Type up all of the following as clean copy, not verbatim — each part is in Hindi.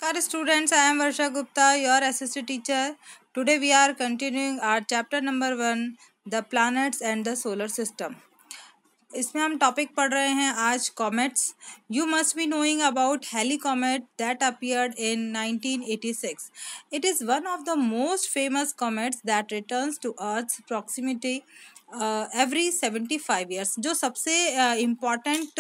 Namaskar students, I am Varsha Gupta, your SSC teacher. Today we are continuing our chapter number 1, the planets and the solar system. इसमें हम टॉपिक पढ़ रहे हैं आज comets. You must be knowing about Halley comet that appeared in 1986. It is one of the most famous comets that returns to Earth's proximity every 75 years. जो सबसे इम्पॉर्टेंट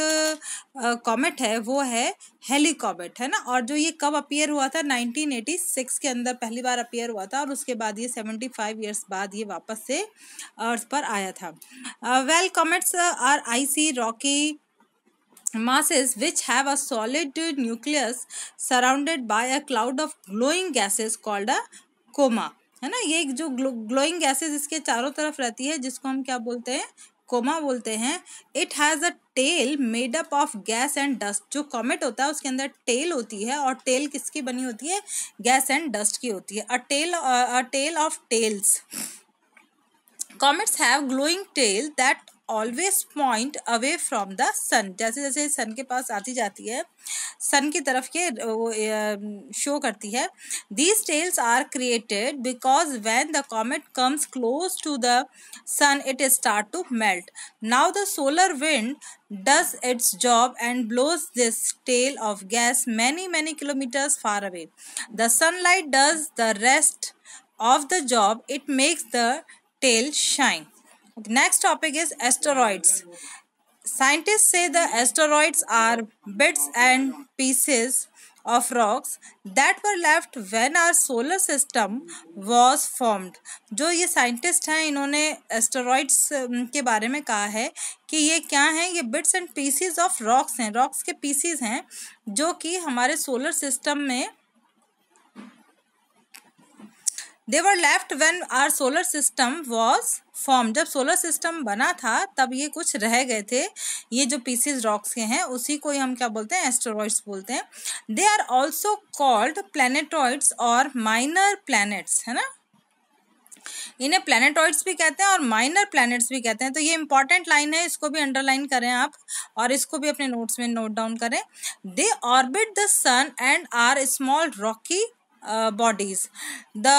कॉमेट है वो है हेली कॉमेट, है ना. और जो ये कब अपीयर हुआ था, 1986 के अंदर पहली बार अपीयर हुआ था और उसके बाद ये 75 ईयर्स बाद ये वापस से अर्थ पर आया था. Well, comets are icy rocky masses which have a solid nucleus surrounded by a cloud of glowing gases called a coma, है ना. ये जो ग्लोइंग गैसेस इसके चारों तरफ रहती है जिसको हम क्या बोलते हैं, कोमा बोलते हैं. It has a tail made up of gas and dust. जो कॉमेट होता है उसके अंदर टेल होती है और टेल किसकी बनी होती है, गैस एंड डस्ट की होती है. A tail of tails. Comets have glowing tail that always point away from the sun. जैसे जैसे सन के पास आती जाती है, सन की तरफ के वो शो करती है. These tails are created because when the comet comes close to the sun it start to melt. Now the solar wind does its job and blows this tail of gas many kilometers far away. The sunlight does the rest of the job. It makes the tail shine. Next topic is asteroids. Scientists say the asteroids are bits and pieces of rocks that were left when our solar system was formed. जो ये साइंटिस्ट हैं इन्होंने एस्टेरॉइड्स के बारे में कहा है कि ये क्या हैं, ये bits and PCs of rocks हैं, रॉक्स के पीसीज हैं जो कि हमारे सोलर सिस्टम में They were left when our solar system was formed. जब सोलर सिस्टम बना था तब ये कुछ रह गए थे. ये जो पीसीज रॉक्स के हैं उसी को ही हम क्या बोलते हैं, एस्टेरॉइड्स बोलते हैं. दे आर ऑल्सो कॉल्ड प्लैनेटॉइड्स और माइनर प्लैनेट्स, है ना. इन्हें प्लैनेटॉइड्स भी कहते हैं और माइनर प्लैनेट्स भी कहते हैं. तो ये इंपॉर्टेंट लाइन है, इसको भी अंडरलाइन करें आप और इसको भी अपने नोट्स में नोट डाउन करें. They orbit the sun and are small rocky bodies. The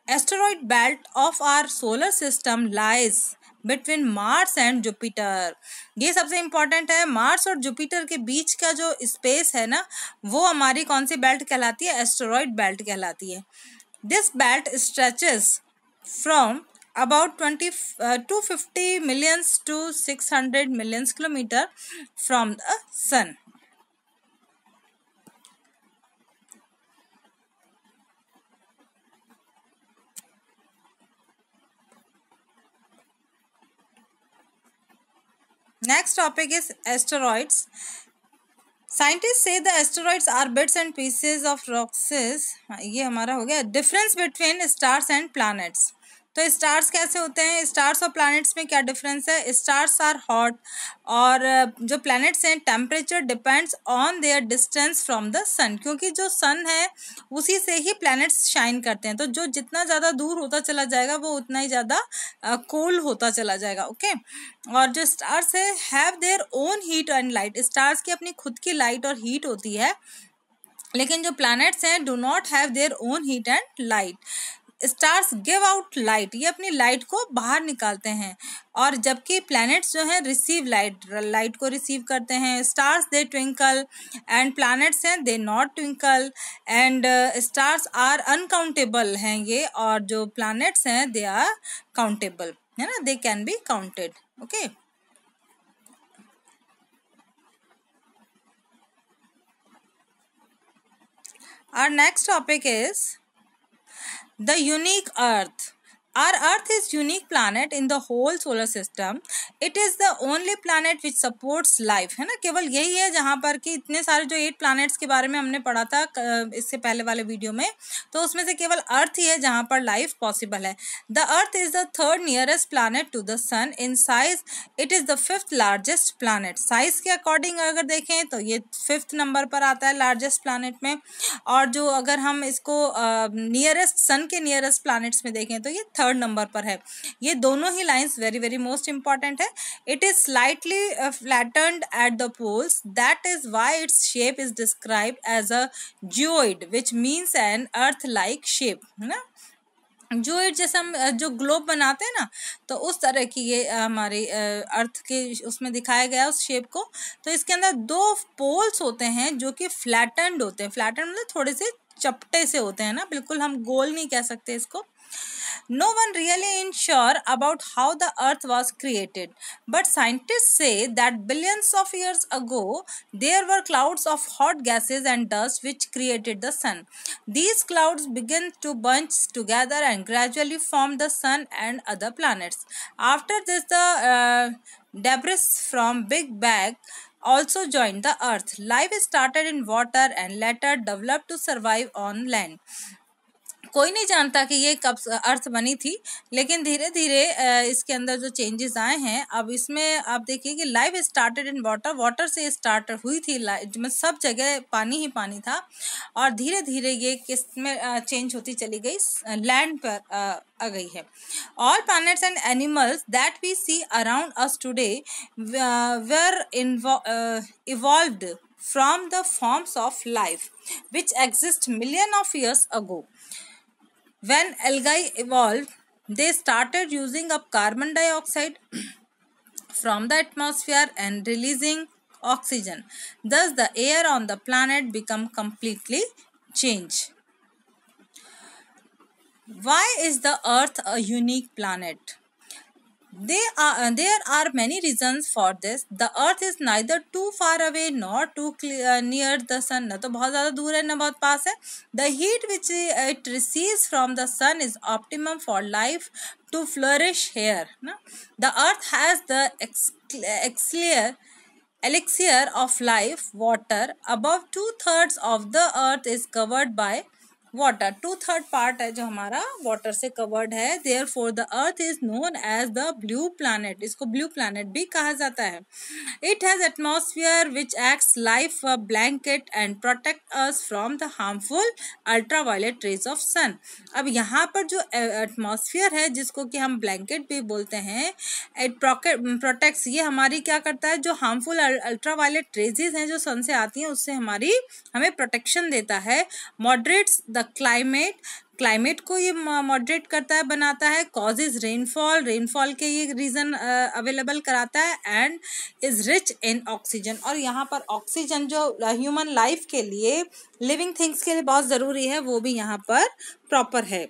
asteroid belt of our solar system lies between Mars and Jupiter. ये सबसे इम्पॉर्टेंट है. मार्स और जुपिटर के बीच का जो स्पेस है ना, वो हमारी कौन सी बेल्ट कहलाती है, एस्टेरॉइड बेल्ट कहलाती है. This belt stretches from about 250 millions to 600 millions kilometer from the sun. Next topic is asteroids. Scientists say the asteroids are bits and pieces of rocks. ये हमारा हो गया. Difference between stars and planets. तो स्टार्स कैसे होते हैं, स्टार्स और प्लैनेट्स में क्या डिफरेंस है. स्टार्स आर हॉट और जो प्लैनेट्स हैं temperature depends on their distance from the sun. क्योंकि जो सन है उसी से ही प्लैनेट्स शाइन करते हैं. तो जो जितना ज़्यादा दूर होता चला जाएगा वो उतना ही ज़्यादा कोल्ड होता चला जाएगा. ओके. और जो स्टार्स है have their own heat and light. Stars की अपनी खुद की लाइट और हीट होती है, लेकिन जो प्लैनेट्स हैं do not have their own heat and light. Stars give out light, ये अपनी लाइट को बाहर निकालते हैं, और जबकि प्लैनेट्स जो हैं रिसीव लाइट को रिसीव करते हैं. Stars they twinkle and planets हैं they not twinkle. And stars are uncountable हैं ये, और जो प्लैनेट्स हैं दे आर काउंटेबल, है ना, they can be counted. Okay. Our next topic is the unique Earth. Our Earth is unique planet in the whole solar system. It is the only planet which supports life, है ना. केवल यही है जहाँ पर कि इतने सारे जो 8 प्लैनेट्स के बारे में हमने पढ़ा था इससे पहले वाले वीडियो में, तो उसमें से केवल अर्थ ही है जहाँ पर लाइफ पॉसिबल है. The earth is the third nearest planet to the sun. In size it is the 5th largest planet. Size के अकॉर्डिंग अगर देखें तो ये 5th नंबर पर आता है लार्जेस्ट प्लैनेट में. और जो अगर हम इसको नियरेस्ट सन के नियरेस्ट प्लैनेट्स में देखें तो ये 3rd नंबर पर है। ये दोनों ही lines very very most important है। It is slightly flattened at the poles, that is why its shape is described as a geoid which means an earth like shape, है ना। जियोइड जैसे हम जो ग्लोब बनाते हैं ना, तो उस तरह की ये हमारी अर्थ के उसमें दिखाया गया उस शेप को। तो इसके अंदर 2 पोल्स होते हैं जो कि फ्लैटेंड होते हैं। फ्लैटेंड मतलब थोड़े से चपटे से होते हैं ना, बिल्कुल हम गोल नहीं कह सकते इसको। No one really is sure about how the earth was created, but scientists say that billions of years ago there were clouds of hot gases and dust which created the sun. These clouds began to bunch together and gradually formed the sun and other planets. After this, the debris from Big Bang also joined the earth. Life started in water and later developed to survive on land. कोई नहीं जानता कि ये कब अर्थ बनी थी, लेकिन धीरे धीरे इसके अंदर जो चेंजेस आए हैं, अब इसमें आप देखिए कि life started in water, water से स्टार्ट हुई थी, मतलब सब जगह पानी ही पानी था, और धीरे धीरे ये किस में चेंज होती चली गई, लैंड पर आ गई है। All planets and animals that we see around us today were evolved from the forms of life which exist million of years ago. When algae evolved, they started using up carbon dioxide from the atmosphere and releasing oxygen. Thus, the air on the planet became completely changed. Why is the Earth a unique planet? There are many reasons for this. The earth is neither too far away nor too near the sun. ना तो बहुत ज़्यादा दूर है ना बहुत पास है. The heat which it receives from the sun is optimum for life to flourish here. ना? The earth has the elixir of life, water. Above 2/3 of the earth is covered by water, 2/3 part है जो हमारा वाटर से कवर्ड है। Therefore the earth is known as the blue planet, इसको ब्लू प्लैनेट भी कहा जाता है। It has atmosphere which acts like a blanket and protect us from the harmful ultraviolet rays of sun. अब यहाँ पर जो एटमॉस्फेयर है जिसको कि हम ब्लैंकेट भी बोलते हैं, इट प्रोटेक्ट्स, ये हमारी क्या करता है, जो हार्मफुल अल्ट्रावायलेट रेजेस हैं जो सन से आती हैं उससे हमें प्रोटेक्शन देता है। मॉडरेट्स द क्लाइमेट को ये मॉडरेट करता है, बनाता है। कॉजेज रेनफॉल के ये रीजन अवेलेबल कराता है। And is rich in oxygen, और यहाँ पर ऑक्सीजन जो ह्यूमन लाइफ के लिए, लिविंग थिंग्स के लिए बहुत ज़रूरी है, वो भी यहाँ पर प्रॉपर है।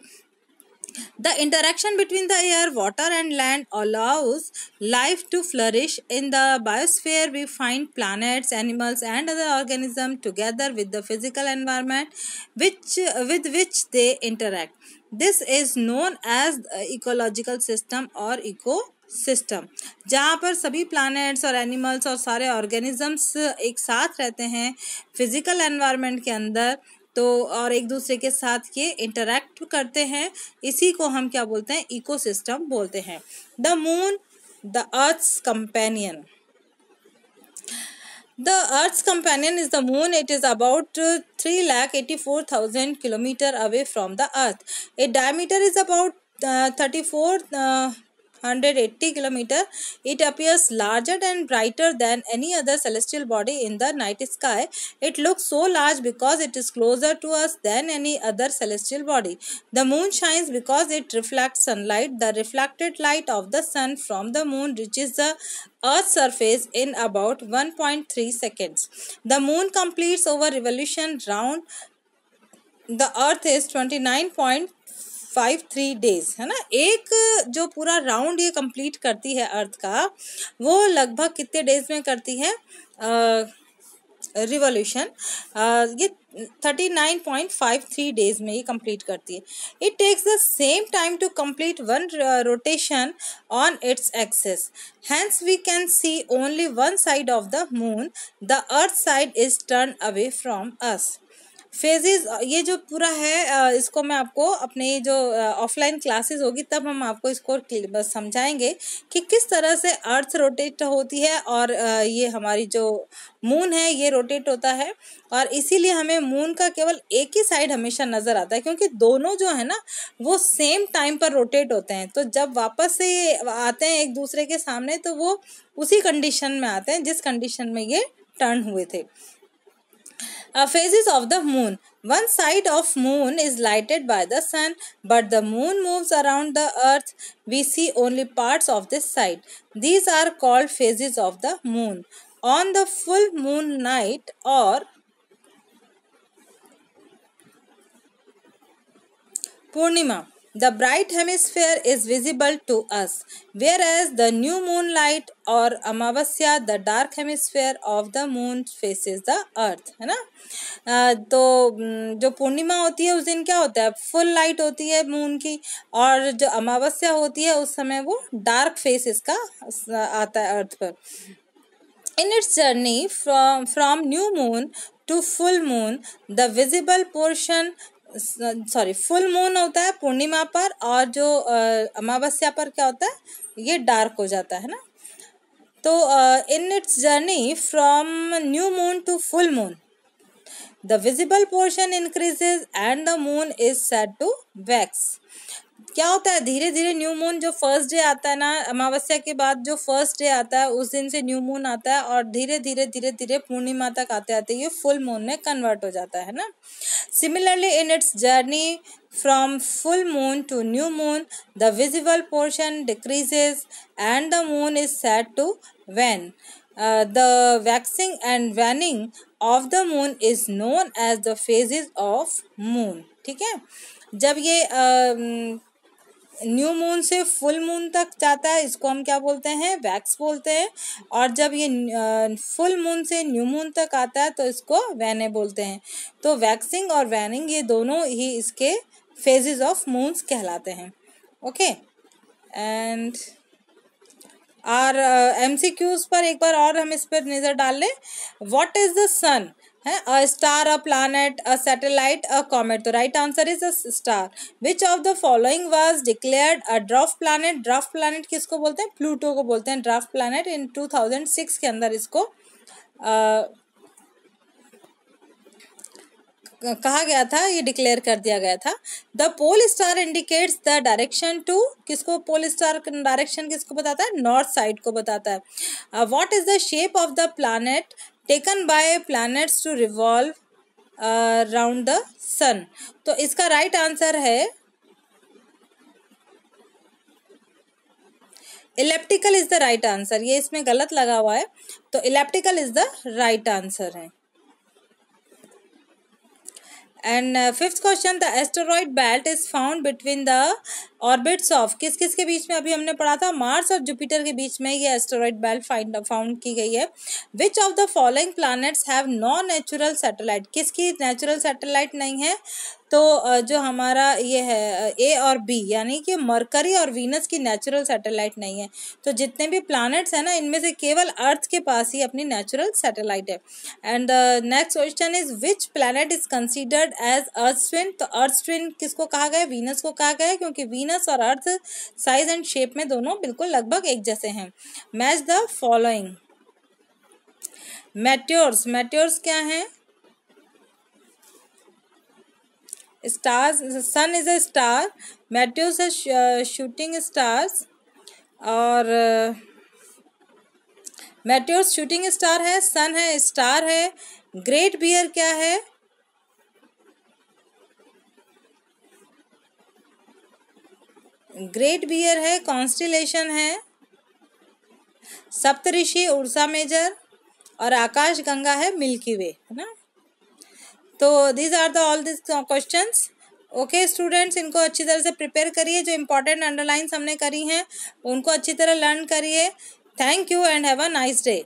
The interaction between the air, water and land allows life to flourish. In the biosphere, we find planets, animals and other organisms together with the physical environment with which they interact. This is known as the ecological system or ecosystem, जहाँ पर सभी प्लैनेट्स और एनिमल्स और सारे ऑर्गेनिजम्स एक साथ रहते हैं फिजिकल एनवायरनमेंट के अंदर, तो और एक दूसरे के साथ ये इंटरैक्ट करते हैं, इसी को हम क्या बोलते हैं, इकोसिस्टम बोलते हैं। The moon the Earth's companion, The Earth's companion is the moon. It is about 3,84,000 kilometers away from the Earth. Its diameter is about 3,480 kilometers. It appears larger and brighter than any other celestial body in the night sky. It looks so large because it is closer to us than any other celestial body. The moon shines because it reflects sunlight. The reflected light of the sun from the moon reaches the Earth's surface in about 1.3 seconds. The moon completes over revolution round the Earth is 29.53 days, है ना। एक जो पूरा राउंड ये कंप्लीट करती है अर्थ का, वो लगभग कितने डेज में करती है रिवॉल्यूशन, ये 39.53 डेज में ये कंप्लीट करती है। It takes the same time to complete one rotation on its axis, hence we can see only one side of the moon, the Earth side is turn away from us. Phases ये जो पूरा है इसको मैं आपको अपने जो ऑफलाइन क्लासेस होगी तब हम आपको इसको बस समझाएंगे कि किस तरह से अर्थ रोटेट होती है और ये हमारी जो मून है ये रोटेट होता है। और इसीलिए हमें मून का केवल एक ही साइड हमेशा नज़र आता है, क्योंकि दोनों जो है ना वो सेम टाइम पर रोटेट होते हैं। तो जब वापस से आते हैं एक दूसरे के सामने तो वो उसी कंडीशन में आते हैं जिस कंडीशन में ये टर्न हुए थे। Phases of the moon. One side of moon is lighted by the sun, but the moon moves around the earth. We see only parts of this side. These are called phases of the moon. On the full moon night or Purnima, the bright hemisphere is visible to us, whereas the new moonlight or Amavasya, the dark hemisphere of the moon faces the earth, है ना। तो जो पूर्णिमा होती है उस दिन क्या होता है, फुल लाइट होती है मून की, और जो अमावस्या होती है उस समय वो डार्क फेस इसका आता है अर्थ पर। In its journey from new moon to full moon, the visible portion full moon होता है पूर्णिमा पर, और जो अमावस्या पर क्या होता है ये डार्क हो जाता है ना। तो in its journey from new moon to full moon the visible portion increases and the moon is said to wax. क्या होता है, धीरे धीरे न्यू मून जो फर्स्ट डे आता है ना, अमावस्या के बाद जो फर्स्ट डे आता है उस दिन से न्यू मून आता है, और धीरे धीरे पूर्णिमा तक आते आते ये फुल मून में कन्वर्ट हो जाता है ना। Similarly in its journey from full moon to new moon the visible portion decreases and the moon is said to wane. The waxing and waning of the moon is known as the phases of moon. ठीक है, जब ये न्यू मून से फुल मून तक जाता है इसको हम क्या बोलते हैं, वैक्स बोलते हैं, और जब ये फुल मून से न्यू मून तक आता है तो इसको वैने बोलते हैं। तो वैक्सिंग और वैनिंग ये दोनों ही इसके फेजेस ऑफ मून्स कहलाते हैं। ओके, एंड और MCQs पर एक बार और हम इस पर नज़र डाल लें। व्हाट इज द सन है, a star, a planet, a satellite, a comet. तो right answer is a star. Which of the following was declared a dwarf planet. Dwarf planet किसको बोलते हैं, प्लूटो को बोलते हैं ड्वार्फ प्लैनेट। इन 2006 के अंदर इसको कहा गया था, ये डिक्लेयर कर दिया गया था। The pole star indicates the direction to, किसको पोल स्टार डायरेक्शन किसको बताता है, नॉर्थ साइड को बताता है। What is the shape of the planet taken by planets to revolve round the sun. तो इसका राइट आंसर है elliptical is the right answer. ये इसमें गलत लगा हुआ है, तो elliptical is the right answer है। And fifth question, the asteroid belt is found between the orbits of, किस किस के बीच में, अभी हमने पढ़ा था मार्स और जुपिटर के बीच में ये एस्टेरॉइड बेल्ट फाउंड की गई है। विच of the following planets have non natural satellite, किसकी नेचुरल सैटेलाइट नहीं है, तो जो हमारा ये है ए और बी, यानी कि मरकरी और वीनस की नेचुरल सैटेलाइट नहीं है। तो जितने भी प्लैनेट्स हैं ना इनमें से केवल अर्थ के पास ही अपनी नेचुरल सैटेलाइट है। And the next question is which planet is considered as Earth twin. तो अर्थ ट्विन किसको कहा गया, वीनस को कहा गया है, क्योंकि वीनस और अर्थ साइज एंड शेप में दोनों बिल्कुल लगभग एक जैसे हैं। Match the following. Meteors, meteors क्या हैं, stars, sun is a star, meteors है शूटिंग स्टार्स, और मेट्योर्स शूटिंग स्टार है, सन है स्टार है। ग्रेट बियर क्या है, ग्रेट बियर है कॉन्स्टिलेशन है। सप्तऋषि उर्सा मेजर, और आकाश गंगा है मिल्की वे, है ना। तो these are the all this questions. Okay students, इनको अच्छी तरह से प्रिपेयर करिए, जो इंपॉर्टेंट अंडरलाइंस हमने करी हैं उनको अच्छी तरह लर्न करिए। Thank you and have a nice day.